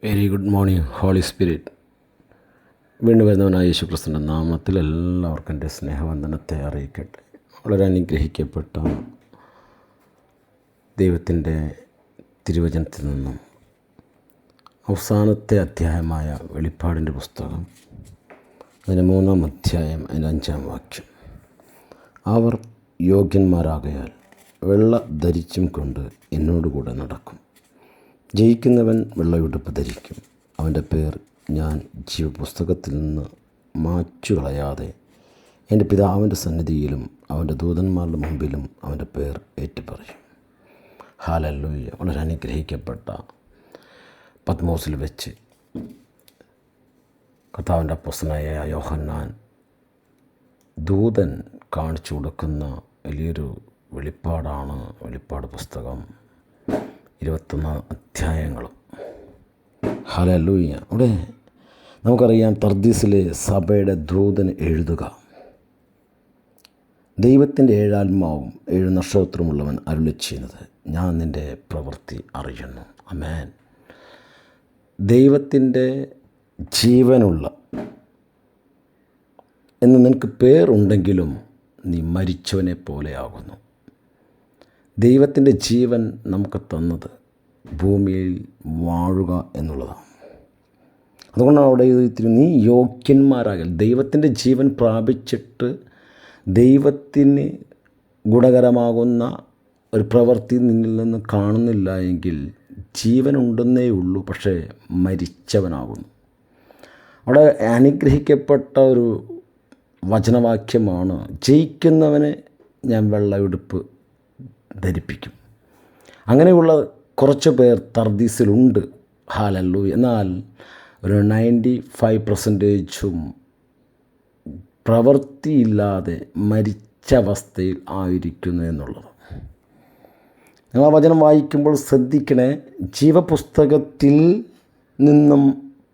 Very good morning holy spirit. വീണ്ടും വരുന്നവനായ യേശു ക്രിസ്തുവിൻ്റെ നാമത്തിൽ എല്ലാവർക്കും എൻ്റെ സ്നേഹവന്ദനത്തെ അറിയിക്കട്ടെ. വളരെ അനുഗ്രഹിക്കപ്പെട്ട ദൈവത്തിൻ്റെ തിരുവചനത്തിൽ നിന്നും അവസാനത്തെ അധ്യായമായ വെളിപ്പാടിൻ്റെ പുസ്തകം, അതിൻ്റെ 3-ാം അധ്യായം, അതിൻ്റെ 5-ാം വാക്യം. അവർ യോഗ്യന്മാരാകയാൽ വെള്ള ധരിച്ചും കൊണ്ട് എന്നോടുകൂടെ നടക്കും. ജയിക്കുന്നവൻ വെള്ളയുടുപ്പ് ധരിക്കും. അവൻ്റെ പേർ ഞാൻ ജീവപുസ്തകത്തിൽ നിന്ന് മായ്ച്ചു കളയാതെ എൻ്റെ പിതാവിൻ്റെ സന്നിധിയിലും അവൻ്റെ ദൂതന്മാരുടെ മുമ്പിലും അവൻ്റെ പേർ ഏറ്റുപറയും. ഹല്ലേലൂയ. വളരെ അനുഗ്രഹിക്കപ്പെട്ട പത്മോസിൽ വെച്ച് കർത്താവിൻ്റെ അപ്പോസ്തലനായ യോഹന്നാൻ ദൂതൻ കാണിച്ചു കൊടുക്കുന്ന വലിയൊരു വെളിപ്പാടാണ് വെളിപ്പാട് പുസ്തകം 21 അധ്യായങ്ങളും. ഹല്ലേലൂയ. അവിടെ നമുക്കറിയാം, തർദീസിലെ സഭയുടെ ദൂതന് എഴുതുക, ദൈവത്തിൻ്റെ 7 ആത്മാവും 7 നക്ഷത്രമുള്ളവൻ അരുളി ചെയ്യുന്നത്, ഞാൻ നിൻ്റെ പ്രവൃത്തി അറിയുന്നു. ആമേൻ. ദൈവത്തിൻ്റെ ജീവനുള്ള എന്ന് നിനക്ക് പേരുണ്ടെങ്കിലും നീ മരിച്ചവനെ പോലെയാകുന്നു. ദൈവത്തിൻ്റെ ജീവൻ നമുക്ക് തന്നത് ഭൂമിയിൽ വാഴുക എന്നുള്ളതാണ്. അതുകൊണ്ടാണ് അവിടെ നീ യോഗ്യന്മാരാകൽ. ദൈവത്തിൻ്റെ ജീവൻ പ്രാപിച്ചിട്ട് ദൈവത്തിന് ഗുണകരമാകുന്ന ഒരു പ്രവൃത്തി നിന്നിൽ നിന്ന് കാണുന്നില്ല എങ്കിൽ ജീവനുണ്ടെന്നേ ഉള്ളൂ, പക്ഷേ മരിച്ചവനാകുന്നു. അവിടെ അനുഗ്രഹിക്കപ്പെട്ട ഒരു വചനവാക്യമാണ്, ജയിക്കുന്നവന് ഞാൻ വെള്ളയുടുപ്പ് ധരിപ്പിക്കും. അങ്ങനെയുള്ള കുറച്ച് പേർ തർദീസിലുണ്ട്. ഹല്ലേലൂയ. എന്നാൽ ഒരു 95% പ്രവൃത്തിയില്ലാതെ മരിച്ച അവസ്ഥയിൽ ആയിരിക്കുന്നു എന്നുള്ളത്. നിങ്ങൾ ആ വചനം വായിക്കുമ്പോൾ ശ്രദ്ധിക്കണേ. ജീവപുസ്തകത്തിൽ നിന്നും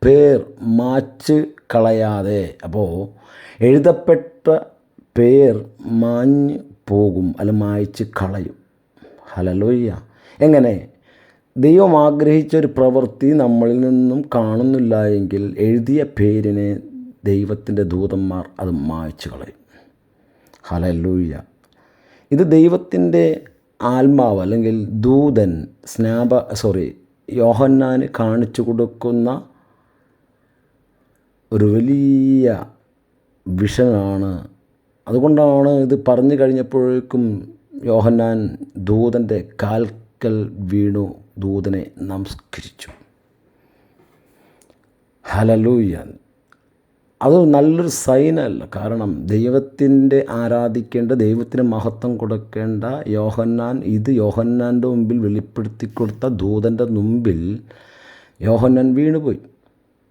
പേർ മായ്ച്ച് കളയാതെ. അപ്പോൾ എഴുതപ്പെട്ട പേർ മാഞ്ഞ് പോകും, അല്ല മായ്ച്ച് കളയും. ഹല്ലേലൂയ. എങ്ങനെ? ദൈവം ആഗ്രഹിച്ച ഒരു പ്രവൃത്തി നമ്മളിൽ നിന്നും കാണുന്നില്ല എങ്കിൽ എഴുതിയ പേരിനെ ദൈവത്തിൻ്റെ ദൂതന്മാർ അത് മായ്ച്ച് കളയും. ഹല്ലേലൂയ. ഇത് ദൈവത്തിൻ്റെ ആത്മാവ് അല്ലെങ്കിൽ ദൂതൻ യോഹന്നാന് കാണിച്ചു കൊടുക്കുന്ന ഒരു വലിയ വിഷനാണ്. അതുകൊണ്ടാണ് ഇത് പറഞ്ഞു കഴിഞ്ഞപ്പോഴേക്കും യോഹന്നാൻ ദൂതൻ്റെ കാൽക്കൽ വീണു ദൂതനെ നമസ്കരിച്ചു. ഹല്ലേലൂയ. അത് നല്ലൊരു സൈനല്ല. കാരണം ദൈവത്തിൻ്റെ ആരാധിക്കേണ്ട, ദൈവത്തിന് മഹത്വം കൊടുക്കേണ്ട യോഹന്നാൻ്റെ മുമ്പിൽ വെളിപ്പെടുത്തി കൊടുത്ത ദൂതൻ്റെ മുമ്പിൽ യോഹന്നാൻ വീണുപോയി.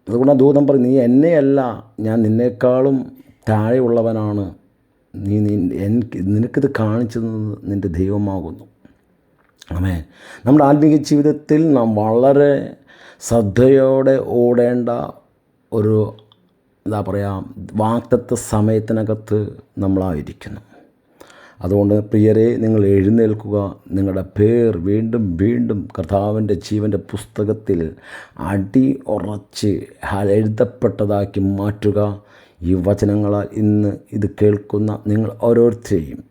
അതുകൊണ്ട് ആ ദൂതൻ പറഞ്ഞു, നീ എന്നെയല്ല, ഞാൻ നിന്നേക്കാളും താഴെയുള്ളവനാണ്. നിനക്കിത് കാണിച്ചു തന്നത് നിൻ്റെ ദൈവമാകുന്നു. ആമേൻ. നമ്മുടെ ആത്മീയ ജീവിതത്തിൽ നാം വളരെ ശ്രദ്ധയോടെ ഓടേണ്ട ഒരു വാഗ്ദത്ത സമയത്തിനകത്ത് നമ്മളായിരിക്കുന്നു. അതുകൊണ്ട് പ്രിയരെ, നിങ്ങൾ എഴുന്നേൽക്കുക. നിങ്ങളുടെ പേർ വീണ്ടും വീണ്ടും കർത്താവിൻ്റെ ജീവൻ്റെ പുസ്തകത്തിൽ ഉറച്ച് എഴുതപ്പെട്ടതാക്കി മാറ്റുക. ഈ വചനങ്ങളാൽ ഇന്ന് ഇത് കേൾക്കുന്ന നിങ്ങൾ ഓരോരുത്തരെയും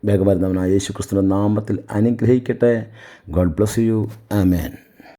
വേഗം വരുന്നവനായ യേശു ക്രിസ്തുവിൻ്റെ നാമത്തിൽ അനുഗ്രഹിക്കട്ടെ. God bless you. ആമേൻ.